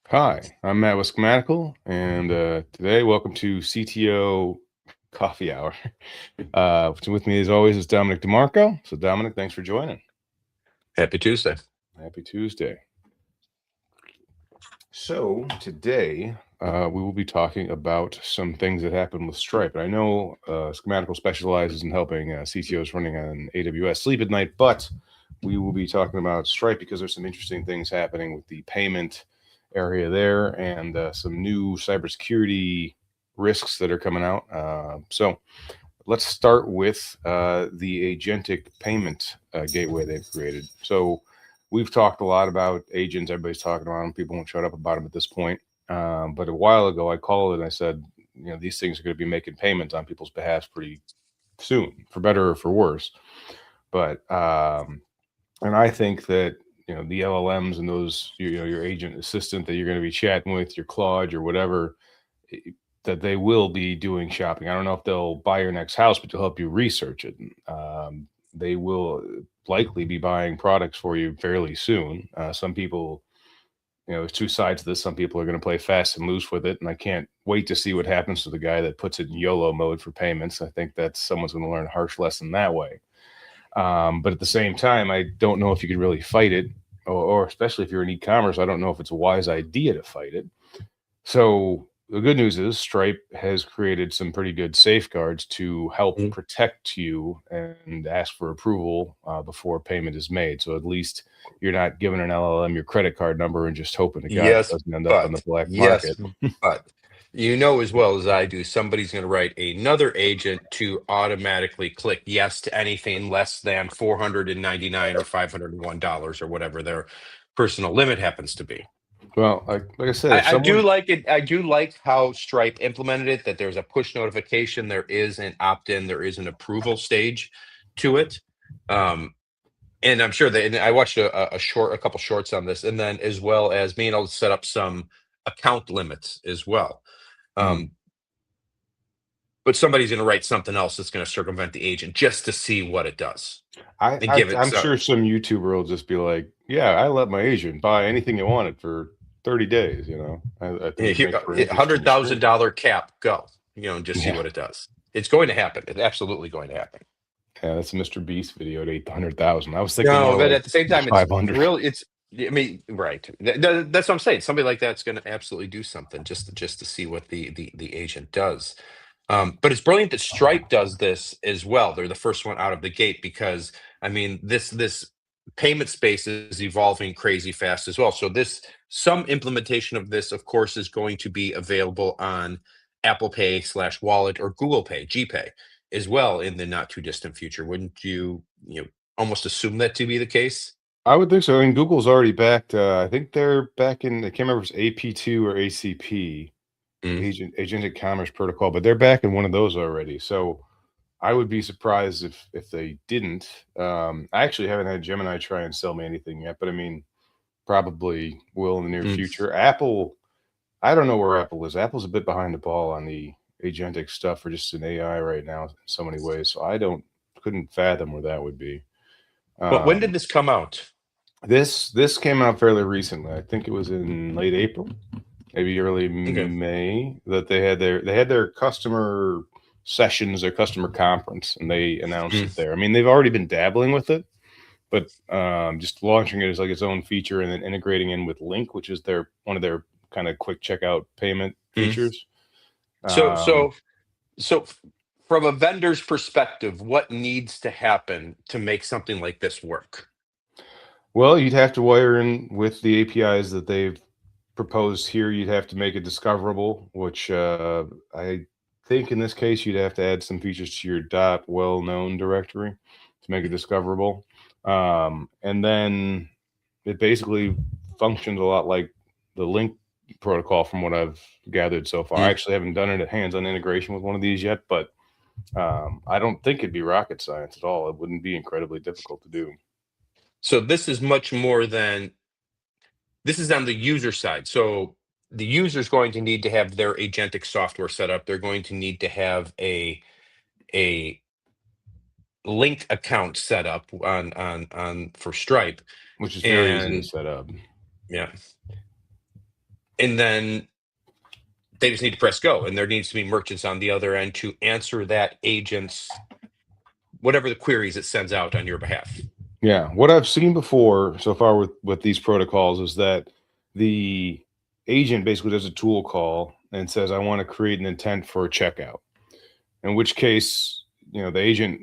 Hi, I'm Matt with Schematical, and today, welcome to CTO Coffee Hour. With me, as always, is Dominic DeMarco. So, Dominic, thanks for joining. Happy Tuesday. Happy Tuesday. So, today, we will be talking about some things that happened with Stripe. And I know Schematical specializes in helping CTOs running on AWS sleep at night, but we will be talking about Stripe because there's some interesting things happening with the payment area there and some new cybersecurity risks that are coming out. So let's start with the agentic payment gateway they've created. So we've talked a lot about agents. Everybody's talking about them. People won't shut up about them at this point. But a while ago, I called it and I said, these things are going to be making payments on people's behalf pretty soon, for better or for worse. But and I think that the LLMs and those your agent assistant that you're going to be chatting with, your Claude or whatever, that they will be doing shopping. I don't know if they'll buy your next house, but they'll help you research it. They will likely be buying products for you fairly soon. Some people, there's two sides to this. Some people are going to play fast and loose with it, and I can't wait to see what happens to the guy that puts it in YOLO mode for payments. I think that someone's going to learn a harsh lesson that way. But at the same time, I don't know if you could really fight it, or especially if you're in e-commerce, I don't know if it's a wise idea to fight it. So the good news is Stripe has created some pretty good safeguards to help protect you and ask for approval before payment is made. So at least you're not giving an LLM your credit card number and just hoping to God it doesn't end up on the black market. But as well as I do, somebody's going to write another agent to automatically click yes to anything less than $499 or $501 or whatever their personal limit happens to be. Well, like I said, I do like it. I do like how Stripe implemented it, that there's a push notification, there is an opt-in, there is an approval stage to it. And I'm sure that, and I watched a couple shorts on this, and then as well as being able to set up some account limits as well. But somebody's going to write something else that's going to circumvent the agent just to see what it does. I'm sure some YouTuber will just be like, "Yeah, I let my agent buy anything you wanted for 30 days." I think $100,000 cap, go. And just see what it does. It's going to happen. It's absolutely going to happen. Yeah, that's a Mr. Beast video at 800,000. I was thinking no, but at the same time, 500. It's really, I mean, right. That's what I'm saying. Somebody like that's going to absolutely do something just to see what the agent does. But it's brilliant that Stripe does this as well. They're the first one out of the gate because, I mean, this payment space is evolving crazy fast as well. So some implementation of this, of course, is going to be available on Apple Pay / Wallet or Google Pay, GPay, as well in the not too distant future. Wouldn't you almost assume that to be the case? I would think so. I mean, Google's already backed. I think they're back in. I can't remember if it's AP2 or ACP, Agentic Commerce Protocol, but they're back in one of those already. So I would be surprised if they didn't. I actually haven't had Gemini try and sell me anything yet, but I mean, probably will in the near future. Apple, I don't know where Apple is. Apple's a bit behind the ball on the agentic stuff or just an AI right now in so many ways. So I couldn't fathom where that would be. But when did this come out? This came out fairly recently. I think it was in late April, maybe early May, that they had their customer sessions, their customer conference, and they announced it there. I mean, they've already been dabbling with it, but just launching it as like its own feature and then integrating in with Link, which is one of their kind of quick checkout payment features. So from a vendor's perspective, what needs to happen to make something like this work? Well, you'd have to wire in with the APIs that they've proposed here. You'd have to make it discoverable, which I think in this case you'd have to add some features to your .well-known directory to make it discoverable. And then it basically functions a lot like the Link protocol from what I've gathered so far. I actually haven't done it at hands-on integration with one of these yet, but I don't think it'd be rocket science at all. It wouldn't be incredibly difficult to do. So this is much more than, this is on the user side. So the user is going to need to have their agentic software set up. They're going to need to have a Link account set up on for Stripe, which is very easy to set up. Yeah. and then they just need to press go, and there needs to be merchants on the other end to answer that agent's whatever the queries it sends out on your behalf. Yeah, what I've seen before so far with these protocols is that the agent basically does a tool call and says, "I want to create an intent for a checkout." In which case, the agent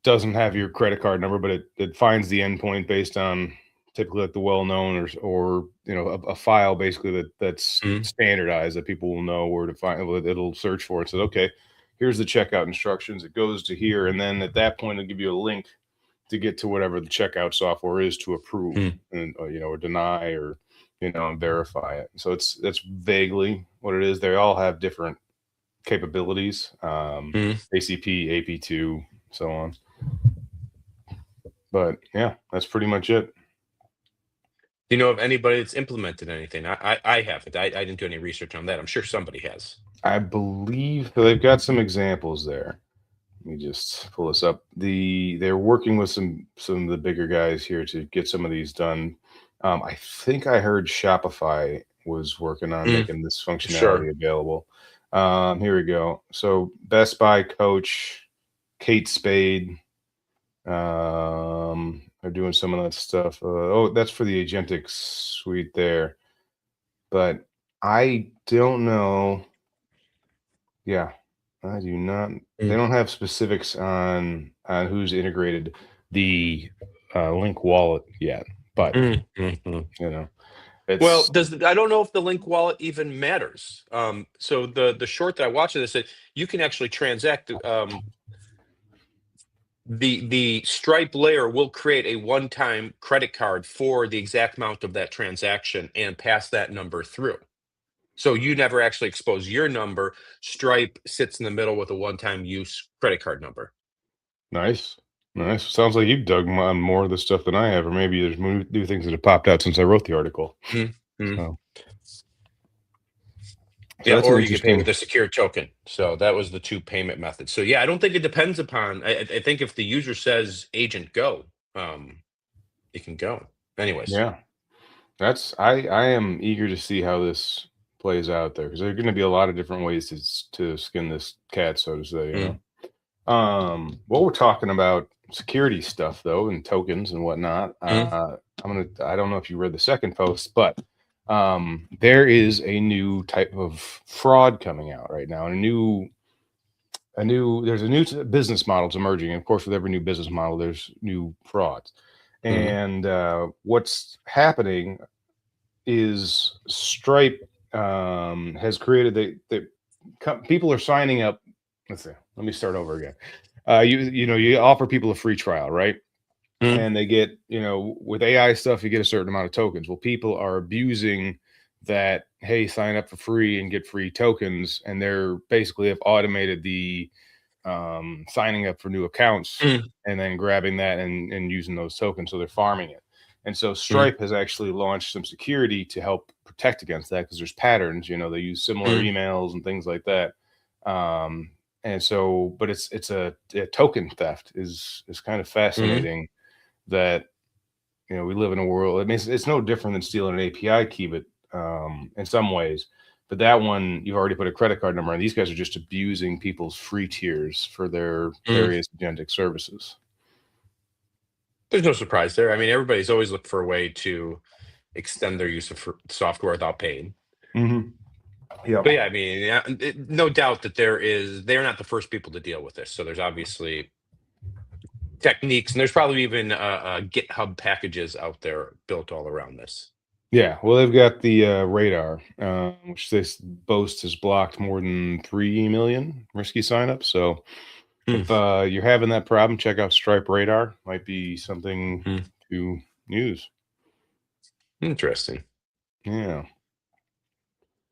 doesn't have your credit card number, but it finds the endpoint based on typically like the well-known or a file basically that's Mm, standardized that people will know where to find. It'll search for it. Says, okay, here's the checkout instructions. It goes to here, and then at that point, it'll give you a link to get to whatever the checkout software is to approve mm, and or deny or and verify it. So that's vaguely what it is. They all have different capabilities, mm. ACP, AP2, so on. But yeah, that's pretty much it. Do you know of anybody that's implemented anything? I haven't. I didn't do any research on that. I'm sure somebody has. I believe they've got some examples there. Let me just pull this up. They're working with some of the bigger guys here to get some of these done. I think I heard Shopify was working on Mm, making this functionality sure. available. Here we go. So Best Buy Coach, Kate Spade, are doing some of that stuff. Oh, that's for the Agentic suite there, but I don't know. Yeah, I do not. They Mm, don't have specifics on who's integrated the Link wallet yet, but mm, mm, mm. you know, Well, it's I don't know if the link wallet even matters. So the short that I watched of this said you can actually transact. The Stripe layer will create a one-time credit card for the exact amount of that transaction and pass that number through. So you never actually expose your number. Stripe sits in the middle with a one-time use credit card number. nice. Nice. Sounds like you've dug on more of the stuff than I have, or maybe there's new things that have popped out since I wrote the article. Mm, mm. So, so Yeah, that's an or you can pay interesting. with a secure token. So that was the two payment methods. So yeah, I don't think it depends upon. I think if the user says agent go, it can go. Anyways. Yeah, I am eager to see how this plays out there because there are going to be a lot of different ways to skin this cat, so to say. Mm, What we're talking about security stuff though, and tokens and whatnot. mm, I don't know if you read the second post, but there is a new type of fraud coming out right now, and there's a new business models emerging. And of course, with every new business model, there's new frauds. mm, And what's happening is Stripe has created people are signing up. Let's see. Let me start over again. You offer people a free trial, right? mm, And they get, with AI stuff, you get a certain amount of tokens. Well, people are abusing that. Hey, sign up for free and get free tokens, and they're basically have automated the signing up for new accounts mm, and then grabbing that and using those tokens. So they're farming it. And so mm, Stripe has actually launched some security to help protect against that because there's patterns. They use similar mm, emails and things like that. And so, but it's a token theft is kind of mm, fascinating that we live in a world. I mean, it's no different than stealing an API key, but in some ways. But that one, you've already put a credit card number, and these guys are just abusing people's free tiers for their mm. various agentic services. There's no surprise there. I mean, everybody's always looked for a way to extend their use of software without paying. Mm-hmm. Yep. But yeah, I mean, yeah, no doubt that they're not the first people to deal with this. So there's obviously techniques, and there's probably even GitHub packages out there built all around this. Yeah. Well, they've got the radar, which they boast has blocked more than 3 million risky signups. So Hmm, if you're having that problem, check out Stripe Radar. Might be something hmm. to use. Interesting. Yeah.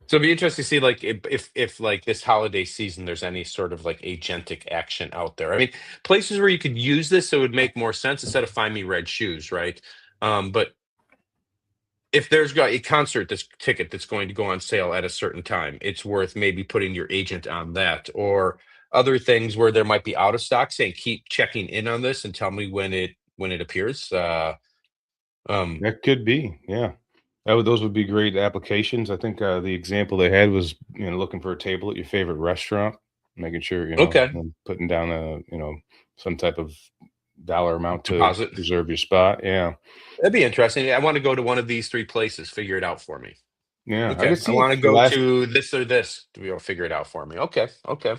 So it'd be interesting to see like if like this holiday season there's any sort of like agentic action out there. I mean, places where you could use this, so it would make more sense instead of find me red shoes, right? But if there's got a concert this ticket that's going to go on sale at a certain time, it's worth maybe putting your agent on that, or other things where there might be out of stock, saying keep checking in on this and tell me when it appears. Um, That could be. Yeah. Those would be great applications. I think the example they had was, looking for a table at your favorite restaurant, making sure, Okay. putting down some type of dollar amount to Deposit. reserve your spot. Yeah. That'd be interesting. I want to go to one of these three places. Figure it out for me. Yeah. I Okay. could I see it want to for go last, to this or this to be able to figure it out for me. Okay. Okay.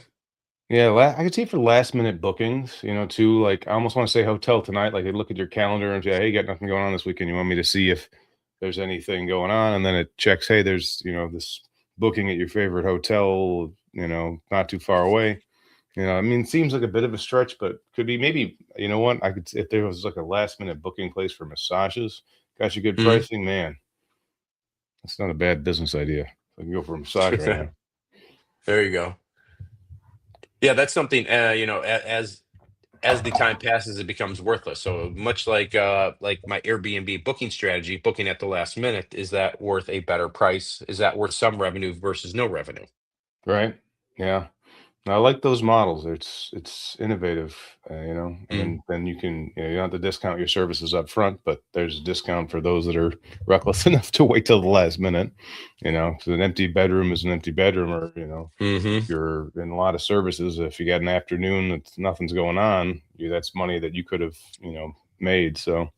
yeah, I could see it for last minute bookings, too. Like I almost want to say hotel tonight. Like they look at your calendar and say, hey, you got nothing going on this weekend. You want me to see if there's anything going on? And then it checks, hey, there's, this booking at your favorite hotel, not too far away. I mean, it seems like a bit of a stretch, but could be maybe, you know what? I could, if there was like a last minute booking place for massages, got you good Mhm. pricing, man. That's not a bad business idea. I can go for a massage right now. There you go. Yeah, that's something. As the time passes, it becomes worthless. So much like my Airbnb booking strategy, booking at the last minute, is that worth a better price? Is that worth some revenue versus no revenue? Right? Yeah. I like those models. It's innovative, and Mm, then you can, you don't have to discount your services up front, but there's a discount for those that are reckless enough to wait till the last minute. So an empty bedroom is an empty bedroom, or hmm. you're in a lot of services. If you got an afternoon that nothing's going on, that's money that you could have, made. So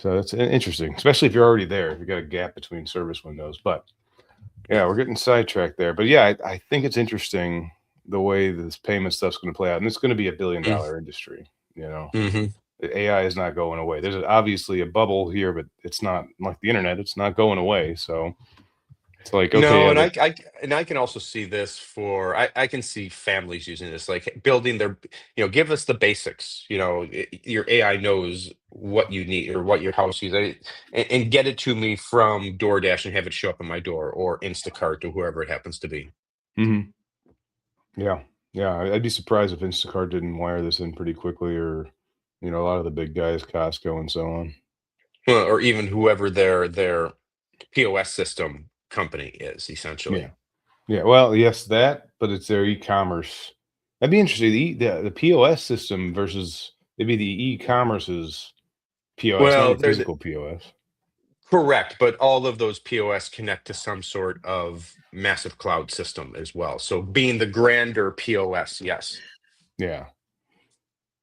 that's interesting, especially if you're already there. If you got a gap between service windows, but yeah, we're getting sidetracked there. But yeah, I think it's interesting the way this payment stuff's going to play out, and it's going to be a billion-dollar industry. You know, Hmm. The AI is not going away. There's obviously a bubble here, but it's not like the internet. It's not going away. So it's like, okay, No, yeah, and I can also see this for I can see families using this, like building their, give us the basics. Your AI knows what you need or what your house needs, and get it to me from DoorDash and have it show up at my door or Instacart or whoever it happens to be. hmm yeah, yeah. I'd be surprised if Instacart didn't wire this in pretty quickly, or a lot of the big guys, Costco and so on. Well, or even whoever their POS system company is, Yeah. essentially. Yeah, well, yes, that, but it's their e-commerce. That'd be interesting. The POS system versus maybe the e-commerce's POS, not Well, your physical POS. correct, but all of those POS connect to some sort of massive cloud system as well. So being the grander POS, yes. Yeah.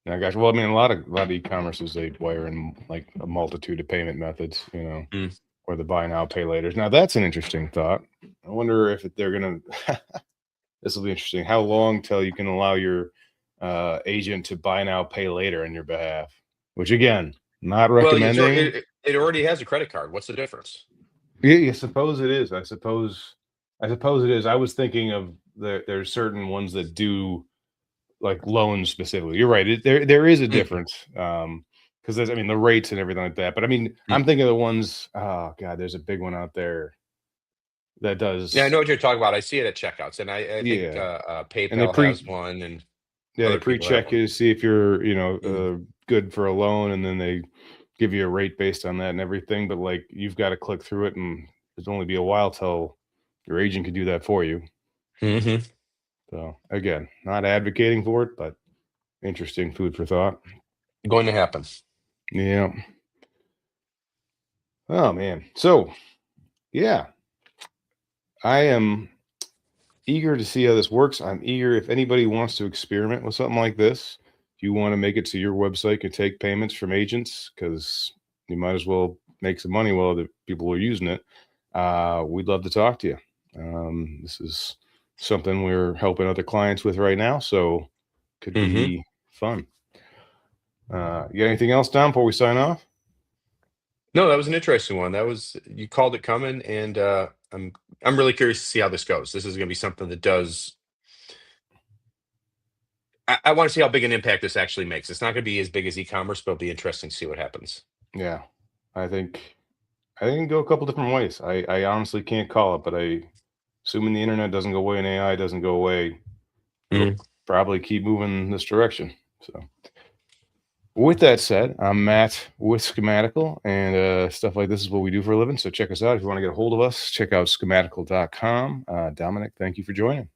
Yeah, I got you. Well, I mean, a lot of e-commerces, they wire in like a multitude of payment methods, Mm. or the buy now, pay laters. Now that's an interesting thought. I wonder if they're gonna. This will be interesting. How long till you can allow your agent to buy now, pay later on your behalf? Which again, not Well, recommending. it already has a credit card. What's the difference? Yeah, I suppose it is. I suppose it is. I was thinking of there's certain ones that do like loans specifically. You're right. There is a Mm, difference. Because there's, I mean, the rates and everything like that. But I mean, mm. I'm thinking of the ones. Oh God, there's a big one out there that Yeah, I does. know what you're talking about. I see it at checkouts, and I think Yeah, and they PayPal has pre one, and yeah, they other people have pre-check one. you to see if you're Mm. good for a loan, and then they give you a rate based on that and everything. But like you've got to click through it, and it'll only be a while till your agent can do that for you. Hmm. So again, not advocating for it, but interesting food for thought. Going to happen. Yeah. Oh man. So yeah, I am eager to see how this works. I'm eager if anybody wants to experiment with something like this. If you want to make it to your website and take payments from agents, because you might as well make some money while the people are using it. We'd love to talk to you. This is something we're helping other clients with right now, so could Hmm. be fun. You got anything else, Don, before we sign off? No, that was an interesting one. That was you called it coming, and I'm really curious to see how this goes. This is going to be something that does. I want to see how big an impact this actually makes. It's not going to be as big as e-commerce, but it'll be interesting to see what happens. Yeah, I think I think go a couple different ways. I honestly can't call it, but assuming the internet doesn't go away and AI doesn't go away, it'll Mm. probably keep moving this direction. So, with that said, I'm Matt with Schematical, and stuff like this is what we do for a living. So, check us out. If you want to get a hold of us, check out schematical.com. Dominic, thank you for joining.